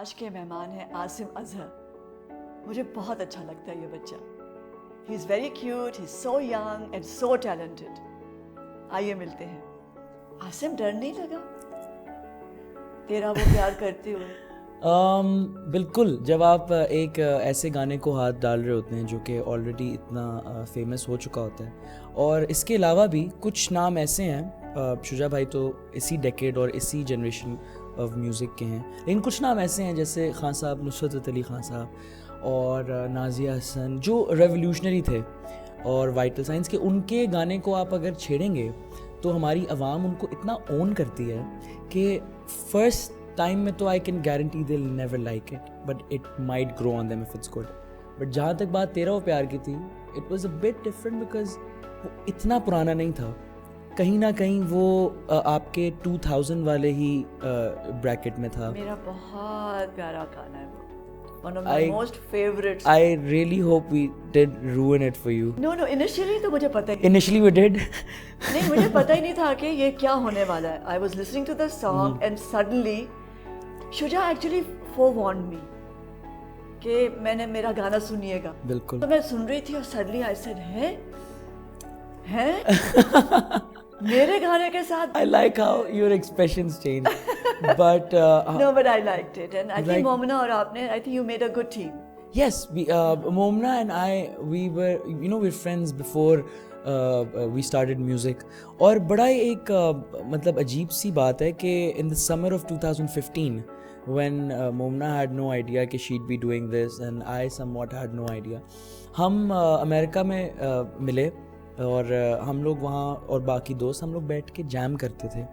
आज के मेहमान हैं आसिम अजहर। मुझे बहुत अच्छा लगता है ये बच्चा। He is very cute, he is so young and so talented. आइए मिलते हैं। आसिम, डर नहीं लगा तेरा वो प्यार करते हुए? बिल्कुल, जब आप एक ऐसे गाने को हाथ डाल रहे होते हैं जो कि ऑलरेडी इतना फेमस हो चुका होता है, और इसके अलावा भी कुछ नाम ऐसे हैं, शुजा भाई तो इसी डेकेड और इसी जनरेशन ऑफ म्यूज़िक के हैं, लेकिन कुछ नाम ऐसे हैं जैसे खान साहब, नुसरत अली खान साहब और नाज़िया हसन, जो रेवोल्यूशनरी थे और वाइटल साइंस के। उनके गाने को आप अगर छेड़ेंगे तो हमारी आवाम उनको इतना ओन करती है कि फर्स्ट टाइम में तो I can guarantee they never like it, but it might grow on them if it's good. But जहाँ तक बात तेरा वो प्यार की थी, it was a bit different because वो इतना पुराना नहीं था। कहीं ना कहीं वो आपके 2000 वाले ही ब्रैकेट में था। मेरा बहुत प्यारा गाना है वो, one of my most favorites. I really hope we did ruin it for you. No, initially तो मुझे पता ही Initially we did. नहीं, मुझे पता ही नहीं था कि ये क्या होने वाला है. I was listening to the song and suddenly Shuja actually forewarned me कि मेरा गाना सुनिएगा. बिल्कुल. तो मैं सुन रही थी और suddenly I said, हैं? मेरे गाने के साथ. I like how your expressions change, but no, but I liked it, and I think Momna और आपने, I think you made a good team. Yes, Momna and I, we were, we're friends before we started music. और बड़ा एक मतलब अजीब सी बात है कि in the summer of 2015, when Momna had no idea कि she'd be doing this and I somewhat had no idea, हम अमेरिका में मिले और हम लोग वहाँ और बाकी दोस्त हम लोग बैठ के जैम करते थे।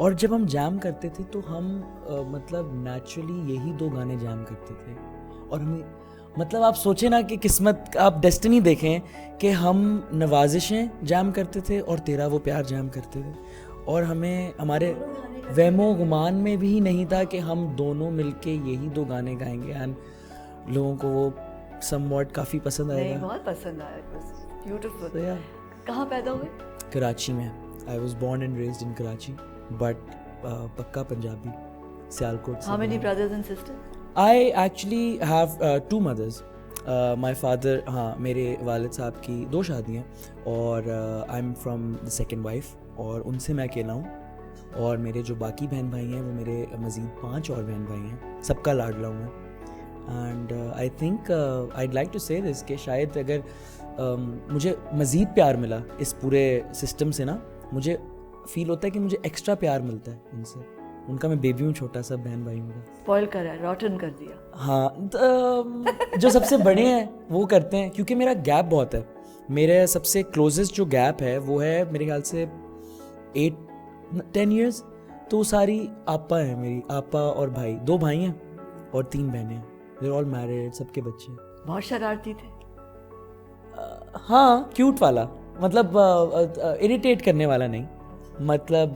और जब हम जैम करते थे तो हम मतलब नेचुरली यही दो गाने जैम करते थे। और हमें मतलब आप सोचें ना कि किस्मत, आप डेस्टिनी देखें कि हम नवाजिशें जैम करते थे और तेरा वो प्यार जैम करते थे, और हमें हमारे वहमो गुमान में भी नहीं था कि हम दोनों मिलके यही दो गाने गाएंगे एंड लोगों को वो समवॉट काफ़ी पसंद आएगा। नहीं, बहुत पसंद आया। ब्यूटीफुल। So, yeah. कहाँ पैदा हुए? कराची में। I was born and raised in Karachi, but पक्का पंजाबी, सियालकोट से। How many brothers and sisters? I actually have two mothers. My father, हाँ, मेरे वालिद साहब की 2 शादियाँ और I'm from the second wife, और उनसे मैं अकेला हूँ। और मेरे जो बाकी बहन भाई हैं वो मेरे मज़ीद 5 और बहन भाई हैं, सबका लाडला हूँ मैं। And I think I'd like to say this कि शायद अगर मुझे मज़ीद प्यार मिला इस पूरे सिस्टम से ना, मुझे फील होता है कि मुझे एक्स्ट्रा प्यार मिलता है इनसे। उनका मैं बेबी हूँ, छोटा सा बहन भाई हूँ। स्पॉइल करा, रॉटन कर दिया। हाँ, जो सबसे बड़े हैं वो करते हैं, क्योंकि मेरा गैप बहुत है। मेरे सबसे क्लोजेस्ट जो गैप है वो है मेरे ख्याल से 8-10 years। तो सारी आपा है, मेरी आपा और भाई, 2 भाई हैं और 3 बहनें हैं। They're all married, सबके बच्चे। बहुत शरारती थे। हाँ, क्यूट वाला, मतलब इरिटेट करने वाला नहीं। मतलब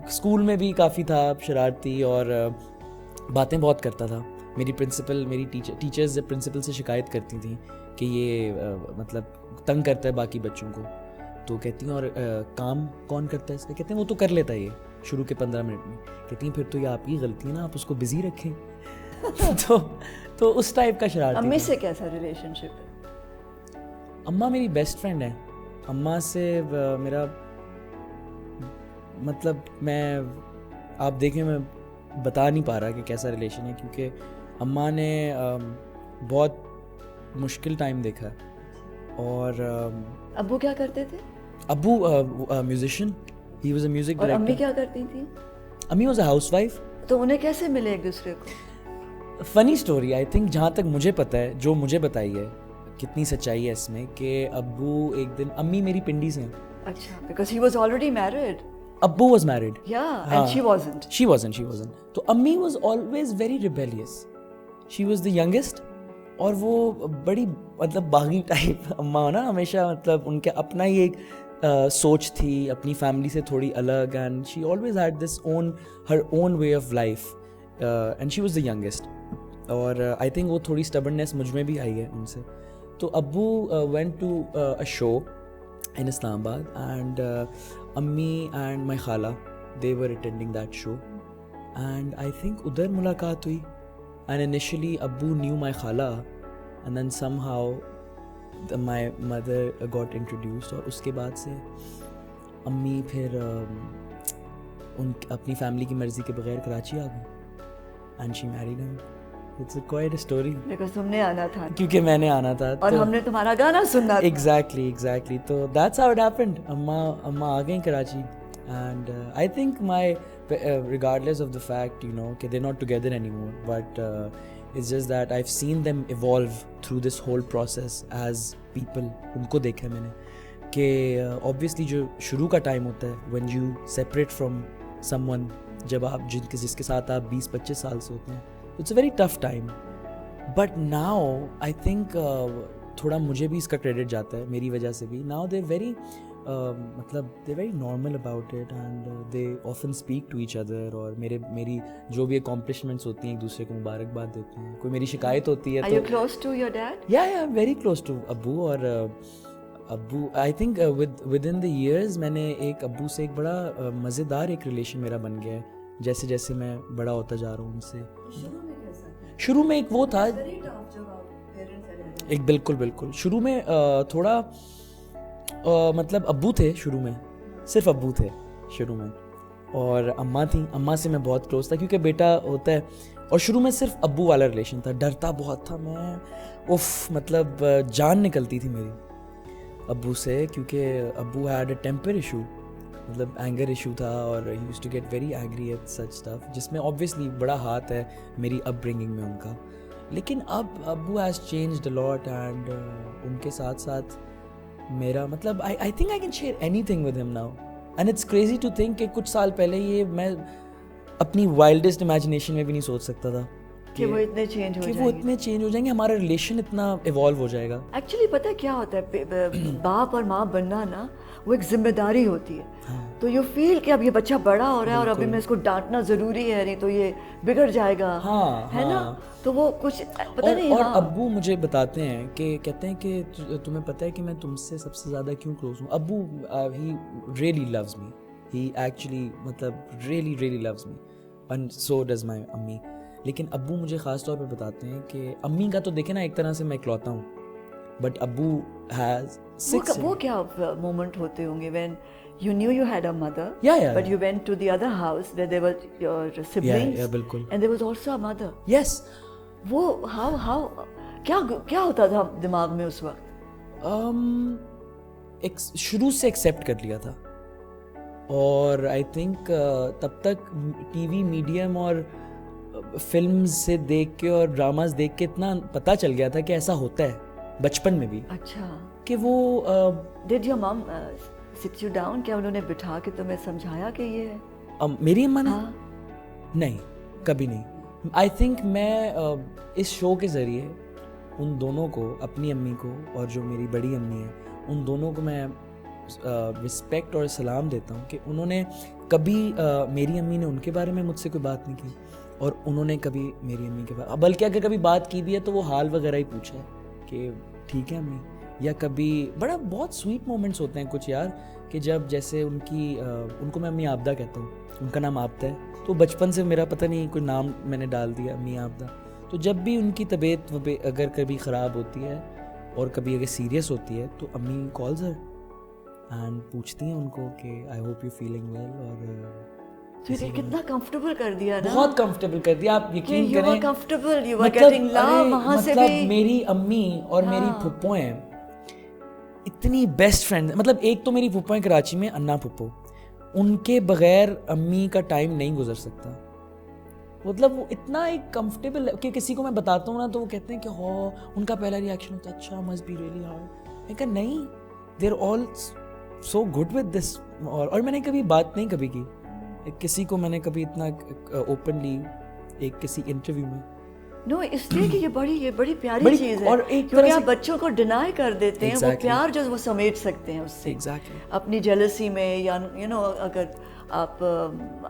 स्कूल में भी काफ़ी था शरारती और बातें बहुत करता था। मेरी प्रिंसिपल, मेरी टीचर्स जब प्रिंसिपल से शिकायत करती थी कि ये मतलब तंग करता है बाकी बच्चों को, तो कहती हैं और काम कौन करता है इसका? कहते हैं वो तो कर लेता है ये शुरू के 15 मिनट में। कहती हैं फिर तो ये आपकी गलती है ना, आप उसको बिजी रखें। तो उस टाइप का शरारती। अम्मी से कैसा रिलेशनशिप है? अम्मा मेरी बेस्ट फ्रेंड है। अम्मा से मेरा मतलब, मैं आप देखें, मैं बता नहीं पा रहा कि कैसा रिलेशन है, क्योंकि अम्मा ने बहुत मुश्किल टाइम देखा है। और अब्बू क्या करते थे? अब्बू musician, he was a music और डायरेक्टर। अम्मी क्या करती थी? अम्मी वाज अ हाउसवाइफ। तो उन्हें कैसे मिले एक दूसरे को? फ़नी स्टोरी, आई थिंक जहाँ तक मुझे पता है, जो मुझे बताई है, कितनी सच्चाई है इसमें, कि अब्बू एक दिन, अम्मी मेरी पिंडी से हैं। अच्छा, because he was already married. अब्बू was married. Yeah, and she wasn't. She wasn't. तो अम्मी was always very rebellious. She was the youngest, और वो बड़ी मतलब बागी टाइप अम्मा हो ना, हमेशा मतलब उनके अपना ही एक सोच थी, अपनी फैमिली से थोड़ी अलग, and she always had this her own way of life, and she was the youngest. और आई थिंक वो थोड़ी स्टबर्ननेस मुझ में भी आई है उनसे। तो अब्बू went to a show in Islamabad, and अम्मी एंड माई खाला, they were attending that show, and I think उधर मुलाकात हुई. एंड इनिशियली अब्बू न्यू माई खाला and then somehow my mother got introduced. और उसके बाद से अम्मी फिर उन अपनी फैमिली की मर्ज़ी के बगैर कराची आ गई and she married him. It's quite a story. Because तुमने आना था क्योंकि मैंने आना था और हमने तुम्हारा गाना सुनना था. एग्जैक्टली. तो दैट्स हाउ इट हैपेंड. अम्मा आ गई Karachi and I think my regardless of the fact, you know, कि they're not together anymore, but it's just that I've seen them evolve through this whole process as people. उनको देखा है मैंने कि obviously जो शुरू का टाइम होता है when you separate from someone, जब आप जिसके साथ आप 20-25 साल से होते हैं, it's a very tough time. But now I think थोड़ा मुझे भी इसका क्रेडिट जाता है मेरी वजह से भी. Now they're very मतलब they're very normal about it and they often speak to each other. और मेरी जो भी accomplishments होती हैं एक दूसरे को मुबारकबाद देते हैं. कोई मेरी शिकायत होती है Are you close to your dad? Yeah, very close to अब्बू. और अब्बू I think within the years मैंने एक अब्बू से एक बड़ा मज़ेदार एक रिलेशन मेरा बन गया है जैसे जैसे मैं बड़ा होता जा रहा हूँ उनसे. शुरू में एक वो था एक बिल्कुल शुरू में थोड़ा मतलब अब्बू थे शुरू में, सिर्फ अब्बू थे शुरू में. और अम्मा थी. अम्मा से मैं बहुत क्लोज था क्योंकि बेटा होता है. और शुरू में सिर्फ अब्बू वाला रिलेशन था. डरता बहुत था मैं. मतलब जान निकलती थी मेरी अब्बू से क्योंकि अब्बू हैड अ टेम्पर इशू, मतलब एंगर इशू था. और he used to get very angry at such stuff जिसमें ऑब्वियसली बड़ा हाथ है मेरी अपब्रिंगिंग में उनका. लेकिन अब अब्बू has changed a lot and उनके साथ साथ मेरा मतलब I think I can share anything with him now. And it's crazy to think कि कुछ साल पहले ये मैं अपनी वाइल्डेस्ट इमेजिनेशन में भी नहीं सोच सकता था कि वो इतने चेंज हो जाएंगे, हमारा रिलेशन इतना इवॉल्व हो जाएगा. एक्चुअली पता है क्या होता है, बाप और माँ बनना ना वो एक जिम्मेदारी होती है. तो यू फील कि अब ये बच्चा बड़ा हो रहा है और अभी मैं इसको डांटना जरूरी है, नहीं तो ये बिगड़ जाएगा. है ना. तो वो कुछ पता नहीं. और अब्बू मुझे बताते हैं कि कहते हैं कि तुम्हें पता है कि मैं तुमसे सबसे ज़्यादा क्यों क्लोज हूँ. अब्बू he really loves me. He actually मतलब really loves me and so does my अम्मी. लेकिन अब्बू मुझे ख़ास तौर पे बताते हैं कि अम्मी का तो देखे ना एक तरह से मैं इकलौता हूँ, बट अब्बू हैज़ 6. वो क्या मोमेंट होते होंगे when you knew you had a mother, yeah, but you went to the other house where there were your siblings, yeah, बिल्कुल. and there was also a mother. Yes. वो how क्या होता था दिमाग में उस वक्त? शुरू से एक्सेप्ट कर लिया था. और आई थिंक तब तक टीवी मीडियम और फिल्म्स से देख के और ड्रामास देख के इतना पता चल गया था कि ऐसा होता है बचपन में भी. अच्छा. कि वो Did your mom sit you down? क्या उन्होंने बिठा के तुम्हें समझाया कि ये है? मेरी अम्मा ने नहीं, कभी नहीं. आई थिंक मैं इस शो के ज़रिए उन दोनों को, अपनी अम्मी को और जो मेरी बड़ी अम्मी है, उन दोनों को मैं रिस्पेक्ट और सलाम देता हूँ कि उन्होंने कभी मेरी अम्मी ने उनके बारे में मुझसे कोई बात नहीं की और उन्होंने कभी मेरी अम्मी के बारे, बल्कि अगर कभी बात की भी है तो वो हाल वगैरह ही पूछा है कि ठीक है अम्मी. या कभी बहुत स्वीट मोमेंट्स होते हैं कुछ यार कि जब जैसे उनको मैं अम्मी आबदा कहता हूँ, उनका नाम आबदा है. तो बचपन से मेरा पता नहीं कोई नाम मैंने डाल दिया अम्मी आबदा. तो जब भी उनकी तबीयत अगर कभी ख़राब होती है और कभी अगर सीरियस होती है तो अम्मी कॉल्स हर एंड पूछती हैं उनको कि I hope you feeling well. और कितना कंफर्टेबल कर दिया ना. बहुत कंफर्टेबल कर दिया. आप यकीन करें comfortable, you were getting love वहां से भी. मेरी अम्मी और मेरी फुप्पोएं इतनी बेस्ट फ्रेंड. मतलब एक तो मेरी फुप्पोएं कराची में, अन्ना फुप्पो, उनके बगैर अम्मी का टाइम नहीं गुजर सकता. मतलब वो इतना एक कंफर्टेबल कि किसी को मैं बताता हूँ ना तो वो कहते हैं कि हो, उनका पहला रिएक्शन होता है अच्छा मस्ट बी रियली हार्ड. मैं कहा नहीं, they are all so good with this. और मैंने कभी बात नहीं कभी की किसी को, मैंने कभी इतना ओपनली एक किसी इंटरव्यू में. नो, इसलिए कि ये बड़ी प्यारी चीज़ है. और एक तरह से आप बच्चों को डिनाई कर देते हैं वो प्यार जो वो समेट सकते हैं उससे. अपनी जेलसी में या अगर आप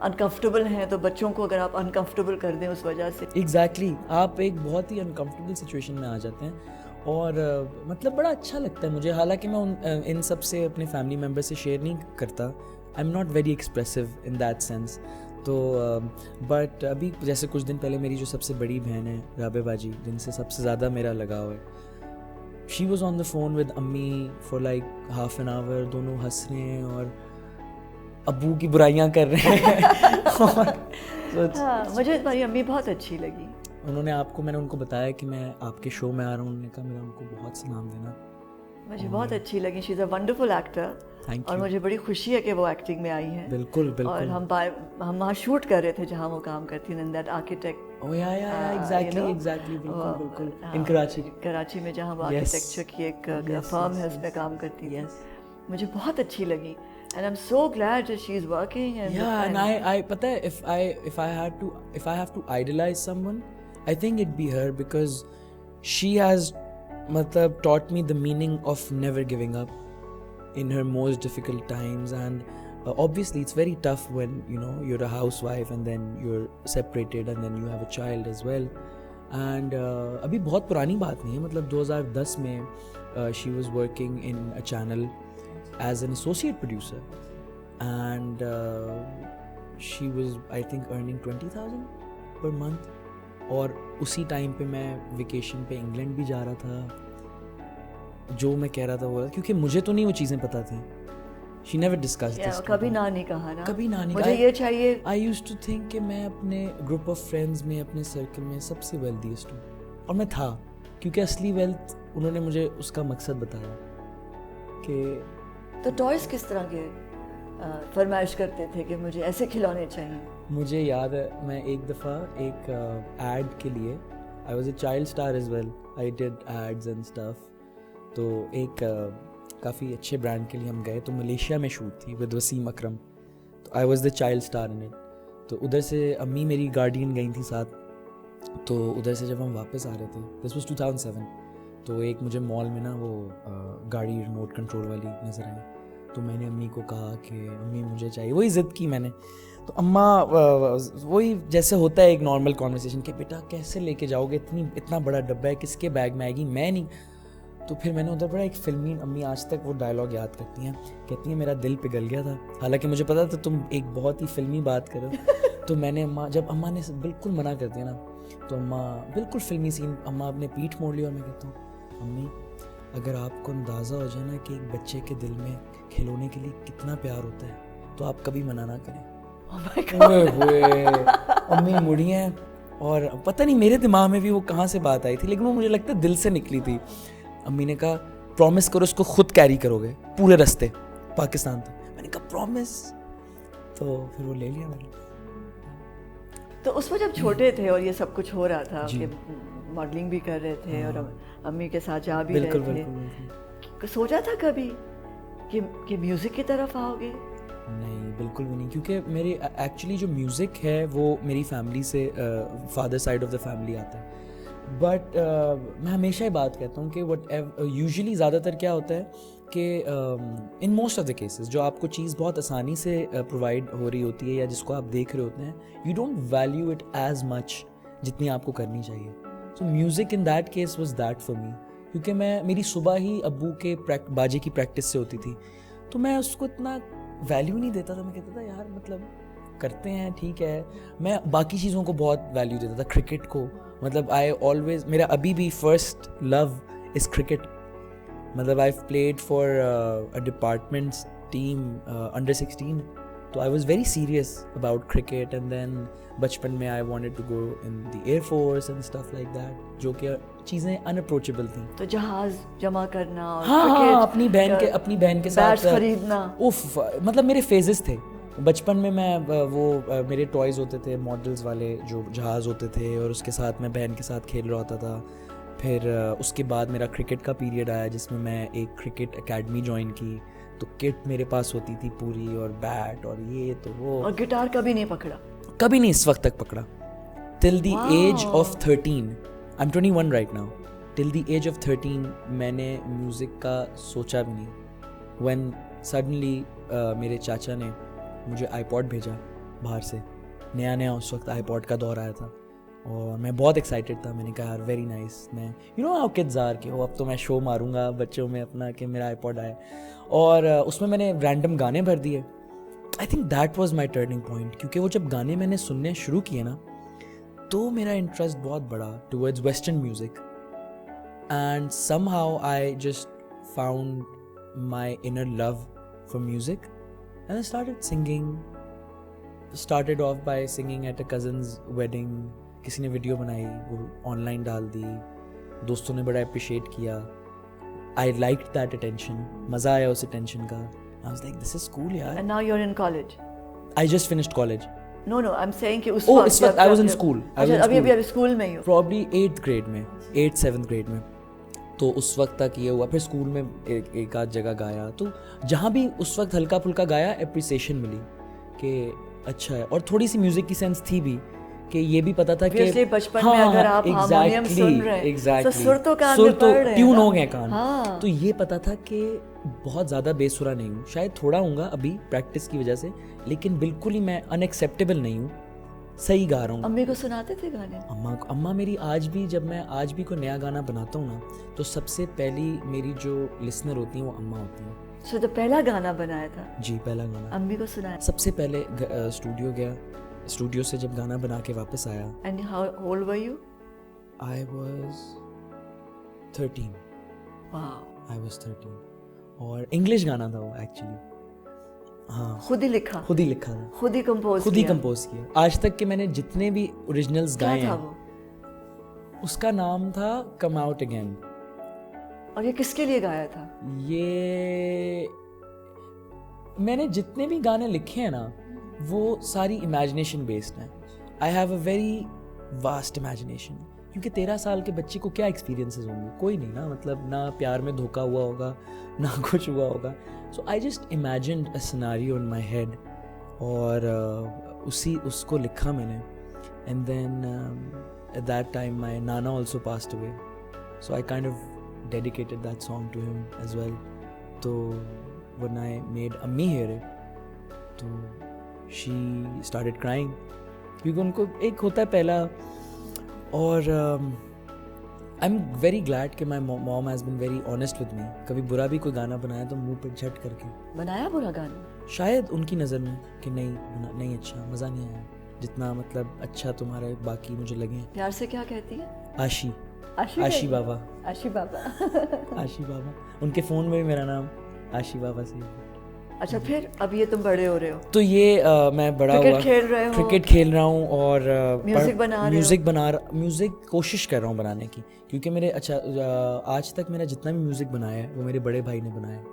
अनकंफर्टेबल हैं तो बच्चों को अगर आप अनकंफर्टेबल कर दें उस वजह से. एग्जैक्टली. आप एक बहुत ही अनकंफर्टेबल सिचुएशन में आ जाते हैं और मतलब बड़ा अच्छा लगता है मुझे. हालांकि मैं इन सब से अपने फैमिली मेम्बर से शेयर नहीं करता. I am not very expressive in that sense. तो बट अभी जैसे कुछ दिन पहले मेरी जो सबसे बड़ी बहन है राबे बाजी, जिनसे सबसे ज़्यादा मेरा लगाव है, she was on the phone with अम्मी for like half an hour, दोनों हंस रहे हैं और अब्बू की बुराइयां कर रहे हैं और हाँ, मुझे तुम्हारी अम्मी बहुत अच्छी लगी। मैंने उनको बताया कि मैं आपके शो में आ रहा हूँ, उन्होंने कहा मेरा उनको बहुत सलाम देना। मुझे बहुत अच्छी लगी, she is a wonderful actor. Thank और you. मुझे बड़ी खुशी है कि वो एक्टिंग में आई हैं। बिल्कुल और बिल्कुल। हम वहाँ शूट कर रहे थे जहाँ वो काम करती हैं, in that architect. Oh yeah, exactly, बिल्कुल in कराची में जहाँ वो Yes. आर्किटेक्चर की एक फर्म है, उसमें काम करती थी। Yes. मुझे बहुत अच्छी लगी and I'm so glad that she is working and Yeah, and I पता है if I have to idolize someone, I think it'd be her because she has मतलब taught me the meaning of never giving up in her most difficult times, and obviously it's very tough when you're a housewife and then you're separated and then you have a child as well. And अभी बहुत पुरानी बात नहीं है, मतलब 2010 में she was working in a channel as an associate producer, and she was I think earning 20,000 per month. और उसी टाइम पे मैं वेकेशन पे इंग्लैंड भी जा रहा था। जो मैं कह रहा था वो, क्योंकि मुझे तो नहीं वो चीज़ें पता थी। She never discussed this. कभी ना नहीं कहा ना, कभी ना नहीं मुझे ये चाहिए। I used to think कि मैं अपने ग्रुप ऑफ फ्रेंड्स में, अपने सर्कल में सबसे वेल्दीस्ट हूँ, और मैं था, क्योंकि असली वेल्थ उन्होंने मुझे उसका मकसद बताया कि तो टॉयज किस तरह के फरमाइश करते थे कि मुझे ऐसे खिलौने चाहिए? मुझे याद है मैं एक दफ़ा एक एड के लिए, I was a child star as well, I did ads and stuff, तो एक काफ़ी अच्छे ब्रांड के लिए हम गए, तो मलेशिया में शूट थी विद वसीम अकरम, तो I was the child star in it. तो उधर से अम्मी मेरी गार्डियन गई थी साथ, तो उधर से जब हम वापस आ रहे थे, दिस वॉज 2007, तो एक मुझे मॉल में ना वो गाड़ी रिमोट कंट्रोल वाली नज़र आई, तो मैंने अम्मी को कहा कि अम्मी मुझे चाहिए, वही ज़िद की मैंने, तो अम्मा वही जैसे होता है एक नॉर्मल कॉन्वर्सेशन कि बेटा कैसे लेके जाओगे, इतना बड़ा डब्बा है, किसके बैग में आएगी, मैं नहीं। तो फिर मैंने उधर बड़ा एक फिल्मी, अम्मी आज तक वो डायलॉग याद करती हैं, कहती हैं मेरा दिल पिघल गया था, हालांकि मुझे पता था तुम एक बहुत ही फिल्मी बात करो। तो मैंने जब अम्मा ने बिल्कुल मना कर दिया ना, तो अम्मा बिल्कुल फिल्मी सीन, अम्मा अपने पीठ मोड़ ली और मैं कहता हूँ अम्मी अगर आपको अंदाज़ा हो जाए ना कि एक बच्चे के दिल में खिलौने के लिए कितना प्यार होता है, तो आप कभी मना ना करें। अम्मी मुड़ी हैं, और पता नहीं मेरे दिमाग में भी वो कहाँ से बात आई थी, लेकिन वो मुझे लगता है दिल से निकली थी। अम्मी ने कहा प्रॉमिस करो इसको खुद कैरी करोगे पूरे रास्ते पाकिस्तान तक। मैंने कहा प्रॉमिस, तो फिर वो ले लिया मैंने। तो उसमें जब छोटे थे और ये सब कुछ हो रहा था कि मॉडलिंग भी कर रहे थे और अम्मी के साथ जा भी रहे थे, सोचा था कभी कि म्यूज़िक की तरफ आओगे? नहीं, बिल्कुल भी नहीं, क्योंकि मेरी एक्चुअली जो म्यूज़िक है वो मेरी फैमिली से, father side of the family आता है, बट मैं हमेशा ही बात कहता हूँ कि यूजुअली ज़्यादातर क्या होता है कि in most of the cases जो आपको चीज़ बहुत आसानी से प्रोवाइड हो रही होती है या जिसको आप देख रहे होते हैं, you don't value it as much जितनी आपको करनी चाहिए। So music in that case was that for me, क्योंकि मेरी सुबह ही अब्बू के बाजे की प्रैक्टिस से होती थी, तो मैं उसको इतना वैल्यू नहीं देता था। मैं कहता था यार मतलब करते हैं ठीक है। मैं बाकी चीज़ों को बहुत वैल्यू देता था, क्रिकेट को, मतलब आई ऑलवेज, मेरा अभी भी फर्स्ट लव इज़ क्रिकेट। मतलब I played for a department team under 16, तो I was very serious about cricket. And then बचपन में I wanted to go in the air force and stuff like that, जो कि चीज़ें अनअप्रोचेबल थी। तो जहाज़ जमा करना और हाँ, अपनी बहन के साथ खरीदना, उफ, मतलब मेरे फेजेस थे बचपन में। मैं वो मेरे टॉयज़ होते थे मॉडल्स वाले जो जहाज़ होते थे, और उसके साथ मैं बहन के साथ खेल रहा होता था। फिर उसके बाद मेरा क्रिकेट का पीरियड आया जिसमें मैं एक क्रिकेट एकेडमी ज्वाइन की, तो किट मेरे पास होती थी पूरी, और बैट और ये तो वो। और गिटार कभी नहीं पकड़ा? कभी नहीं, इस वक्त तक पकड़ा। Till the age of 13, I am 21 right now, till the age of 13 मैंने म्यूज़िक का सोचा भी नहीं। व्हेन सडनली मेरे चाचा ने मुझे आईपॉड भेजा बाहर से, नया उस वक्त आईपॉड का दौर आया था, और मैं बहुत एक्साइटेड था। मैंने कहा यार वेरी नाइस, मैं you know how kids are कि अब तो मैं शो मारूंगा बच्चों में अपना कि मेरा आईपॉड आए, और उसमें मैंने रैंडम गाने भर दिए। आई think that was my turning point, क्योंकि वो जब गाने मैंने सुनने शुरू किए ना, तो मेरा इंटरेस्ट बहुत बढ़ा towards western music, and somehow I just found my inner love for music and I started singing. Started off by singing at a cousins wedding. किसी ने वीडियो बनाई, वो ऑनलाइन डाल दी, दोस्तों ने बड़ा अप्रिशिएट किया. आई लाइक्ड दैट अटेंशन, मज़ा आया उस अटेंशन का. I was like this is cool यार. And now you're in college. I just finished college. No, no, I'm saying कि उस Oh, वक्त इस वक्त I was in school. I was in अभी school. अभी स्कूल में ही हो. Probably 8th grade में, 8th 7th grade में. तो उस वक्त तक ये हुआ. फिर स्कूल में एक आध जगह गाया, तो जहाँ भी उस वक्त हल्का फुल्का गाया, अप्रिसिएशन मिली कि अच्छा है. और थोड़ी सी म्यूजिक की सेंस थी भी, कि ये भी पता था कि Obviously बचपन में अगर आप हारमोनियम सुन रहे हैं, तो सुर तो कान में पड़ रहे हैं, ट्यून ना? हो गए कान. हाँ. तो ये पता था कि बहुत ज़्यादा बेसुरा नहीं हूँ, शायद थोड़ा हूँगा अभी प्रैक्टिस की वजह से, लेकिन बिल्कुल ही मैं अनएक्सेप्टेबल नहीं हूँ, सही गा रहा हूँ. अम्मी को सुनाते थे गाने? अम्मा मेरी आज भी, जब मैं आज भी कोई नया गाना बनाता हूँ ना, तो सबसे पहली मेरी जो लिसनर होती हैं वो अम्मा होती हैं. सो तो पहला गाना बनाया था? जी, पहला गाना अम्मी को सुनाया. सबसे पहले स्टूडियो गया. स्टूडियो से जब गाना बना के वापस आया, And how old were you? I was 13. Wow. I was 13. और इंग्लिश गाना था वो एक्चुअली. हाँ, खुद ही लिखा? खुद ही लिखा था, खुद ही कंपोज खुद ही कंपोज किया. आज तक के मैंने जितने भी ओरिजिनल्स क्या गाए था हैं, वो? उसका नाम था कम आउट अगेन. और ये किसके लिए गाया था? ये मैंने जितने भी गाने लिखे हैं ना, वो सारी इमेजिनेशन बेस्ड हैं. I have a very vast imagination, क्योंकि 13 साल के बच्चे को क्या एक्सपीरियंसेस होंगे, कोई नहीं ना. मतलब ना प्यार में धोखा हुआ होगा, ना कुछ हुआ होगा. So I just imagined a scenario in my head, और उसको लिखा मैंने. And then at that time my नाना also passed away, so I kind of dedicated that song to him as well. So when I made Ammi hear it, तो she started crying, क्योंकि उनको एक होता है पहला. और I'm very glad कि my mom has been very honest with me. कभी बुरा भी कोई गाना बनाया तो मुंह पे झट करके. बनाया बुरा गाना? शायद उनकी नज़र में कि नहीं अच्छा, मज़ा नहीं आया जितना मतलब अच्छा तुम्हारे बाकी मुझे लगे. प्यार से क्या कहती है? आशी बाबा. आशी बाबा. आशी बाबा. उनके फ़ोन में भी मेरा नाम आशी बाबा से. अच्छा, फिर अब ये तुम बड़े हो रहे हो, तो ये मैं बड़ा हुआ, क्रिकेट खेल रहे हो, क्रिकेट खेल रहा हूँ, और म्यूज़िक कोशिश कर रहा हूँ बनाने की, क्योंकि मेरे आज तक मेरा जितना भी म्यूज़िक बनाया है वो मेरे बड़े भाई ने बनाया है.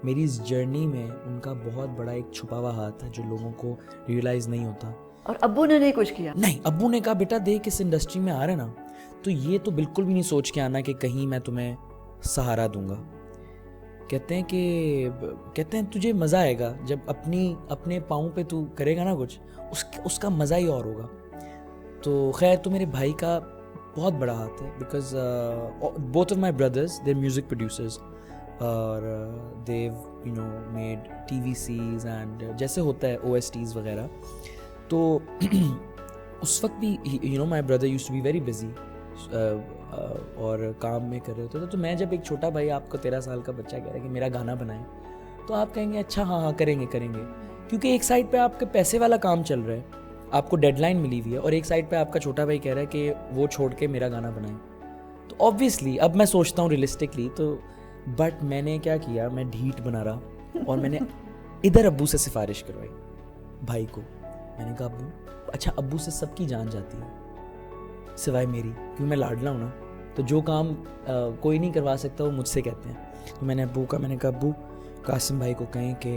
मेरी इस जर्नी में उनका बहुत बड़ा एक छुपा हुआ हाथ है जो लोगों को रियलाइज़ नहीं होता. और अब्बू ने नहीं कुछ किया? नहीं, अब्बू ने कहा बेटा देख इस इंडस्ट्री में आ रहे ना, तो ये तो बिल्कुल भी नहीं सोच के आना कि कहीं मैं तुम्हें सहारा दूंगा. कहते हैं तुझे मज़ा आएगा जब अपने पाँव पे तू करेगा ना कुछ, उसका मज़ा ही और होगा. तो खैर, तो मेरे भाई का बहुत बड़ा हाथ है, because both of my brothers they are music producers, और देव मेड TVCs एंड जैसे होता है OSTs वगैरह. तो उस वक्त भी my brother used to be very busy और काम में कर रहे होते थे. तो मैं जब एक छोटा भाई, आपको 13 साल का बच्चा कह रहा है कि मेरा गाना बनाए, तो आप कहेंगे अच्छा हाँ करेंगे, क्योंकि एक साइड पे आपके पैसे वाला काम चल रहा है, आपको डेडलाइन मिली हुई है, और एक साइड पे आपका छोटा भाई कह रहा है कि वो छोड़ के मेरा गाना बनाए. तो ऑब्वियसली अब मैं सोचता हूँ रियलिस्टिकली, तो बट मैंने क्या किया, मैं ढीठ बना रहा, और मैंने इधर अब्बू से सिफारिश करवाई भाई को. मैंने कहा अब्बू, अच्छा अब्बू से सबकी जान जाती है सिवाय मेरी, क्योंकि मैं लाडला हूँ ना, तो जो काम कोई नहीं करवा सकता वो मुझसे कहते हैं. तो मैंने कहा अब्बू कासिम भाई को कहें कि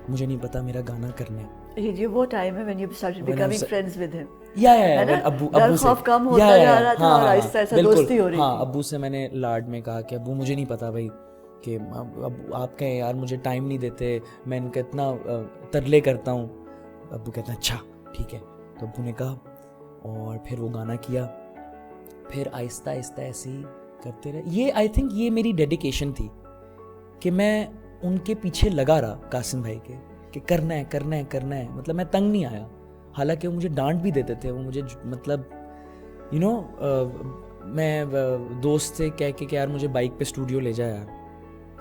मुझे नहीं पता, मेरा गाना करना है. ये वो टाइम है when you started becoming friends with him. अब्बू से कम होता जा रहा था, और आहिस्ता आहिस्ता दोस्ती हो रही थी. हाँ, अब्बू से मैंने लाड में कहा कि अब्बू मुझे नहीं पता भाई, कि अब आप कहें यार मुझे टाइम नहीं देते, मैं इनका इतना तरले करता हूँ. अब्बू कहते हैं अच्छा ठीक है. तो अब्बू ने कहा, और फिर वो गाना किया, फिर आहिस्ता आहिस्ता ऐसे ही करते रहे. ये आई थिंक ये मेरी डेडिकेशन थी कि मैं उनके पीछे लगा रहा, कासिम भाई के, कि करना है. मतलब मैं तंग नहीं आया, हालांकि वो मुझे डांट भी देते थे. वो मुझे मतलब मैं दोस्त से कह के कि यार मुझे बाइक पे स्टूडियो ले जा यार,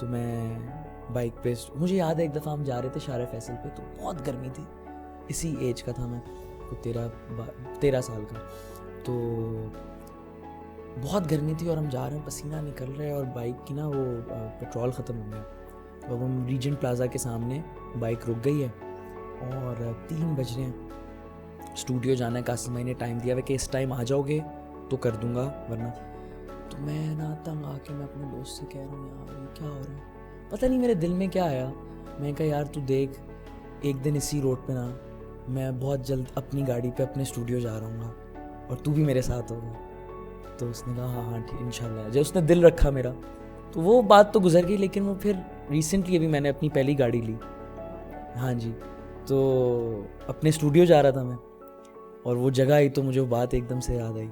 तो मैं बाइक पे। मुझे याद है एक दफ़ा हम जा रहे थे शारे फैसल पे, तो बहुत गर्मी थी, इसी एज का था मैं, तो 13 साल का, तो बहुत गर्मी थी और हम जा रहे हैं, पसीना निकल रहा है और बाइक की ना वो पेट्रोल ख़त्म हो गया। तो अब हम रीजेंट प्लाजा के सामने, बाइक रुक गई है और 3 बज रहे हैं, स्टूडियो जाना है, कासिम भाई ने टाइम दिया हुआ कि इस टाइम आ जाओगे तो कर दूंगा, वरना। तो मैं ना तंग आके मैं अपने दोस्त से कह रहा हूँ यार ये क्या हो रहा है, पता नहीं मेरे दिल में क्या आया। मैं कहा यार तू देख, एक दिन इसी रोड पे ना मैं बहुत जल्द अपनी गाड़ी पे अपने स्टूडियो जा रहा हूँ और तू भी मेरे साथ होगा। तो उसने कहा हाँ हाँ ठीक इंशाल्लाह। जब उसने दिल रखा मेरा, तो वो बात तो गुजर गई, लेकिन वो फिर रिसेंटली अभी मैंने अपनी पहली गाड़ी ली, हाँ जी, तो अपने स्टूडियो जा रहा था मैं और वो जगह आई तो मुझे वो बात एकदम से याद आई।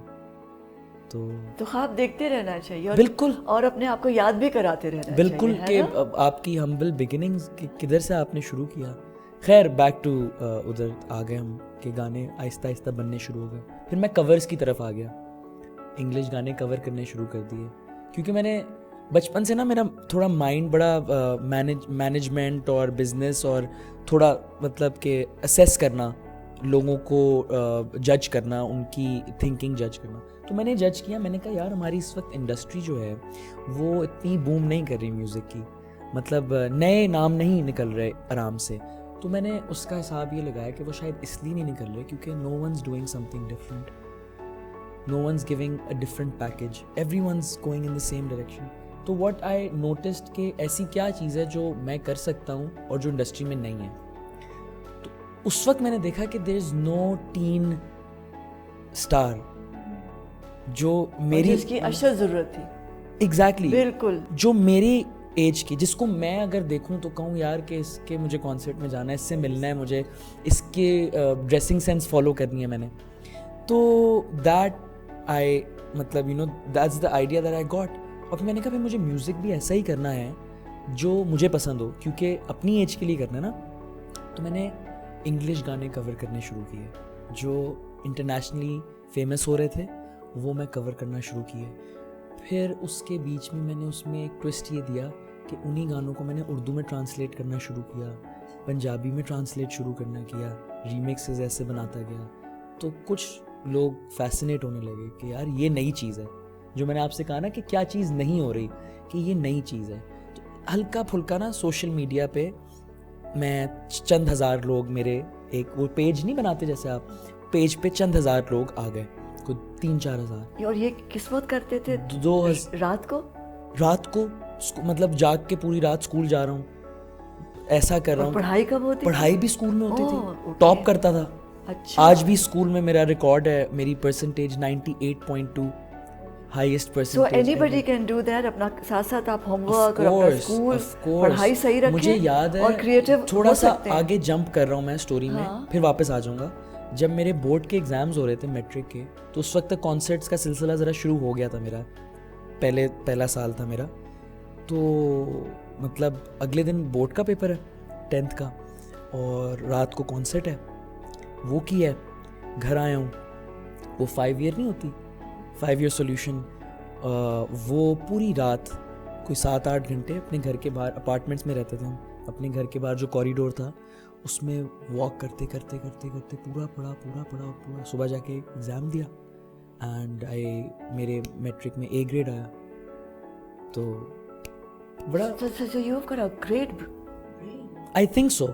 तो ख्वाब देखते रहना चाहिए और बिल्कुल, और अपने आप को याद भी कराते रहना बिल्कुल चाहिए, कि आपकी हम्बल बिगिनिंग्स किधर से आपने शुरू किया। खैर बैक टू उधर आ गए हम कि गाने आहिस्ता आहिस्ता बनने शुरू हो गए। फिर मैं कवर्स की तरफ आ गया, इंग्लिश गाने कवर करने शुरू कर दिए, क्योंकि मैंने बचपन से ना मेरा थोड़ा माइंड बड़ा मैनेजमेंट और बिजनेस और थोड़ा मतलब कि असेस करना, लोगों को जज करना, उनकी थिंकिंग जज करना। तो मैंने जज किया, मैंने कहा यार हमारी इस वक्त इंडस्ट्री जो है वो इतनी बूम नहीं कर रही म्यूज़िक की, मतलब नए नाम नहीं निकल रहे आराम से। तो मैंने उसका हिसाब ये लगाया कि वो शायद इसलिए नहीं निकल रहे क्योंकि no one's doing something different, no one's giving a different package, everyone's going in the same direction. तो व्हाट आई नोटिस्ड कि ऐसी क्या चीज़ है जो मैं कर सकता हूँ और जो इंडस्ट्री में नहीं है। तो उस वक्त मैंने देखा कि there is no teen star जो मेरी, जिसकी अशद ज़रूरत थी, एग्जैक्टली बिल्कुल, जो मेरी एज की, जिसको मैं अगर देखूं तो कहूं यार कि इसके मुझे कॉन्सर्ट में जाना है, इससे मिलना है, मुझे इसके ड्रेसिंग सेंस फॉलो करनी है मैंने। तो दैट आई मतलब you know that's the idea that I got. और फिर मैंने कहा भाई मुझे म्यूज़िक भी ऐसा ही करना है जो मुझे पसंद हो, क्योंकि अपनी एज के लिए करना है ना। तो मैंने इंग्लिश गाने कवर करने शुरू किए जो इंटरनेशनली फेमस हो रहे थे, वो मैं कवर करना शुरू किए। फिर उसके बीच में मैंने उसमें एक ट्विस्ट ये दिया कि उन्हीं गानों को मैंने उर्दू में ट्रांसलेट करना शुरू किया, पंजाबी में ट्रांसलेट शुरू करना किया, रीमिक्सेस ऐसे बनाता गया। तो कुछ लोग फैसिनेट होने लगे कि यार ये नई चीज़ है, जो मैंने आपसे कहा ना कि क्या चीज़ नहीं हो रही, कि ये नई चीज़ है। तो हल्का फुल्का ना सोशल मीडिया पे मैं चंद हज़ार लोग, मेरे एक वो पेज नहीं बनाते जैसे आप, पेज पे चंद हज़ार लोग आ गए, कुछ 3-4 हज़ार। और ये किस वक्त करते थे? रात को मतलब जाग के पूरी रात स्कूल जा रहा हूँ, ऐसा कर रहा हूँ। पढ़ाई कब होती? पढ़ाई भी स्कूल में होती थी, टॉप करता था। अच्छा। आज भी स्कूल में मेरा रिकॉर्ड है, मेरी percentage 98.2, highest percentage. So anybody can do that। अपना साथ साथ आप होमवर्क और अपना स्कूल पढ़ाई सही रखें। मुझे याद है, और क्रिएटिव थोड़ा सा आगे जंप कर रहा हूँ मैं स्टोरी में, फिर वापस आ जाऊँगा। जब मेरे बोर्ड के एग्ज़ाम्स हो रहे थे मैट्रिक के, तो उस वक्त तक कॉन्सर्ट्स का सिलसिला ज़रा शुरू हो गया था मेरा, पहला साल था मेरा। तो मतलब अगले दिन बोर्ड का पेपर है 10th का और रात को कॉन्सर्ट है, वो किया है। घर आया हूँ, वो 5 ईयर नहीं होती, 5 ईयर सोल्यूशन, वो पूरी रात कोई 7-8 घंटे अपने घर के बाहर, अपार्टमेंट्स में रहते थे हम, अपने घर के बाहर जो कॉरिडोर था उसमें वॉक करते करते पूरा पढ़ा, सुबह जाके एग्ज़ाम दिया एंड मेरे मैट्रिक में A ग्रेड आया। तो बड़ा So you've got a great brain। I think so।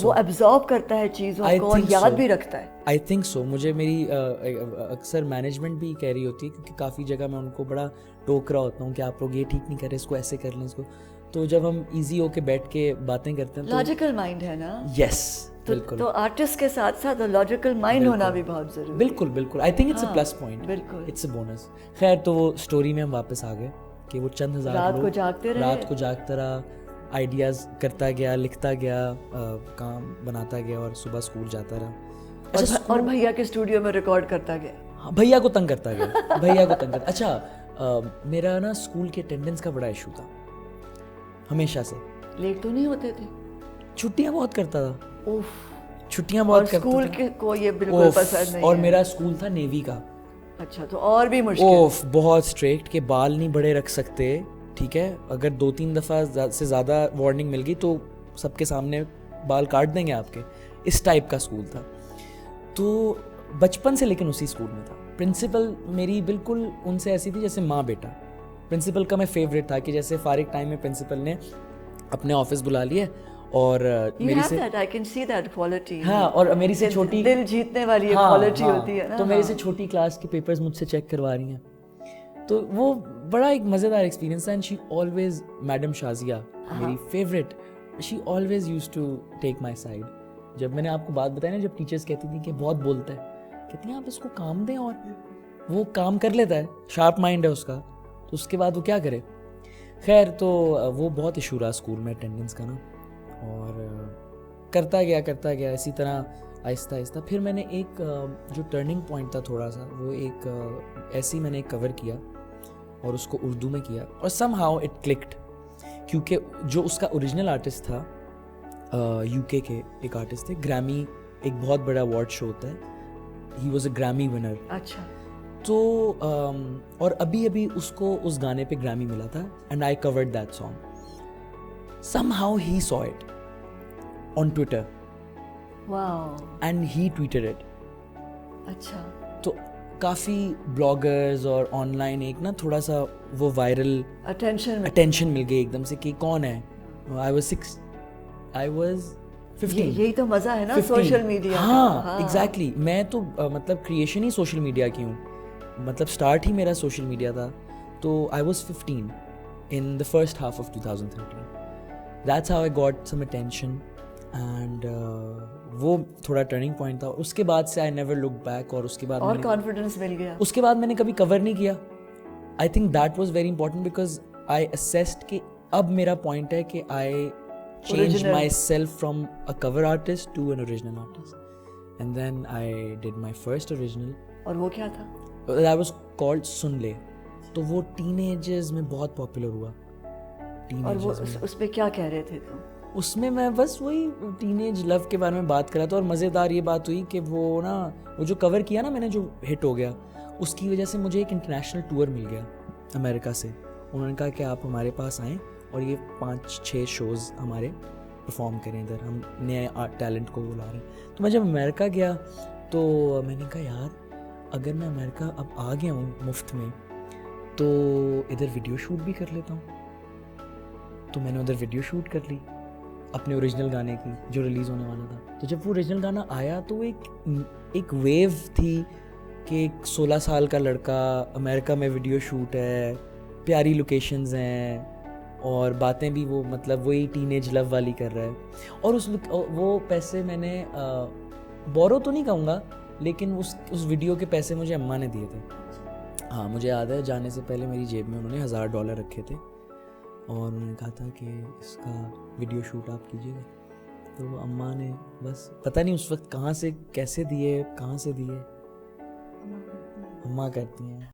वो एब्जॉर्ब करता है चीज़ों को और याद भी रखता है। I think so। मुझे मेरी अक्सर मैनेजमेंट भी कह रही होती है, क्योंकि काफ़ी जगह मैं उनको बड़ा टोक रहा होता हूँ कि आप लोग ये ठीक नहीं कर रहे, इसको ऐसे कर लें इसको। तो जब हम इजी होके बैठ के बातें करते हैं, लॉजिकल माइंड है ना। यस बिल्कुल। तो आर्टिस्ट के साथ साथ लॉजिकल माइंड होना भी बहुत जरूरी है। बिल्कुल। I think it's a plus point, बिल्कुल इट्स अ बोनस। खैर, तो वो स्टोरी में हम वापस आ गए कि वो चंद हज़ार रात लोग को जागते रहा, आइडियाज़ करता गया, लिखता गया, काम बनाता गया और सुबह स्कूल जाता रहा। और भैया के स्टूडियो में रिकॉर्ड करता गया। हाँ, भैया को तंग करता गया। अच्छा, मेरा ना स्कूल के अटेंडेंस का बड़ा इशू था हमेशा से। लेट तो नहीं होते थे? छुट्टियाँ बहुत करता था। उफ, छुट्टियाँ बहुत करता था। स्कूल के को ये बिल्कुल पसंद नहीं और है। मेरा स्कूल था नेवी का। अच्छा, तो और भी मुश्किल। बहुत स्ट्रिक्ट, के बाल नहीं बड़े रख सकते, ठीक है, अगर 2-3 दफ़ा से ज़्यादा वार्निंग मिल गई तो सबके सामने बाल काट देंगे आपके, इस टाइप का स्कूल था। तो बचपन से लेकिन उसी स्कूल में था। प्रिंसिपल मेरी बिल्कुल उनसे ऐसी थी जैसे माँ बेटा। प्रिंसिपल का मैं फेवरेट था कि जैसे फारिग टाइम में प्रिंसिपल ने अपने ऑफिस बुला लिए और You मेरी have से that, I can see that quality. हाँ, और मेरी से दिल- छोटी दिल जीतने वाली एक हाँ, क्वालिटी हाँ, होती है ना। तो मेरे हाँ। से छोटी क्लास के पेपर्स मुझसे चेक करवा रही हैं, तो वो बड़ा एक मज़ेदार एक्सपीरियंस था। And she always, madam Shazia मेरी favourite, she always use to take my side. जब मैंने आपको बात बताई ना, जब टीचर्स कहती थी कि बहुत बोलता है, कहती हैं आप इसको काम दें, और वो काम कर लेता है, शार्प माइंड है उसका, तो उसके बाद वो क्या करे। खैर, तो वो बहुत इशू रहा स्कूल में अटेंडेंस का ना, और करता गया इसी तरह आहिस्ता आहिस्ता। फिर मैंने एक जो टर्निंग पॉइंट था थोड़ा सा, वो एक ऐसे ही मैंने एक कवर किया और उसको उर्दू में किया, और सम हाउ इट क्लिक्ड, क्योंकि जो उसका ओरिजिनल आर्टिस्ट था यूके के एक आर्टिस्ट थे, ग्रैमी एक बहुत बड़ा अवार्ड शो होता है, he was a Grammy winner. अच्छा। तो और अभी अभी उसको उस गाने पे ग्रैमी मिला था, and I covered that song. Somehow he saw it on Twitter wow. And he tweeted it. अच्छा। तो काफ़ी ब्लॉगर्स और ऑनलाइन एक ना थोड़ा सा वो वायरल अटेंशन मिल गई एकदम से कि कौन है। आई वॉज 15। यही तो मजा है ना 15। सोशल मीडिया का। हाँ, एग्जैक्टली। मैं तो मतलब क्रिएशन ही सोशल मीडिया की हूँ, मतलब स्टार्ट ही मेरा सोशल मीडिया था। तो I was 15 in the first half of 2013। That's how I got some attention, and वो थोड़ा टर्निंग पॉइंट था। उसके बाद से आई नेवर लुक बैक, और उसके बाद और कॉन्फिडेंस मिल गया। उसके बाद मैंने कभी कवर नहीं किया। I think that was very important, because I assessed कि अब मेरा पॉइंट है कि I change myself from a cover artist to an original artist, and then I did my first original. और वो क्या था? दैट वाज कॉल्ड सुन ले। तो वो टीनेजर्स में बहुत पॉपुलर हुआ। और वो उसमें क्या कह रहे थे तुम? उसमें मैं बस वही टीनेज लव के बारे में बात कर रहा था, और मज़ेदार ये बात हुई कि वो जो कवर किया ना मैंने, जो हिट हो गया, उसकी वजह से मुझे एक इंटरनेशनल टूर मिल गया अमेरिका से। उन्होंने कहा कि आप हमारे पास आएँ और ये 5-6 शोज़ हमारे परफॉर्म करें, इधर हम नए टैलेंट को बुला रहे हैं। तो मैं जब अमेरिका गया तो मैंने कहा यार, अगर मैं अमेरिका अब आ गया हूँ मुफ्त में, तो इधर वीडियो शूट भी कर लेता हूँ। तो मैंने उधर वीडियो शूट कर ली अपने ओरिजिनल गाने की, जो रिलीज़ होने वाला था। तो जब वो ओरिजिनल गाना आया तो एक वेव थी कि एक 16 साल का लड़का, अमेरिका में वीडियो शूट है, प्यारी लोकेशंस हैं, और बातें भी वो मतलब वही टीनेज लव वाली कर रहा है। और वो पैसे मैंने बोरो तो नहीं कहूँगा, लेकिन उस वीडियो के पैसे मुझे अम्मा ने दिए थे। हाँ, मुझे याद है, जाने से पहले मेरी जेब में उन्होंने $1000 रखे थे, और उन्होंने कहा था कि इसका वीडियो शूट आप कीजिएगा। तो अम्मा ने बस पता नहीं उस वक्त कहाँ से कैसे दिए, अम्मा करती हैं।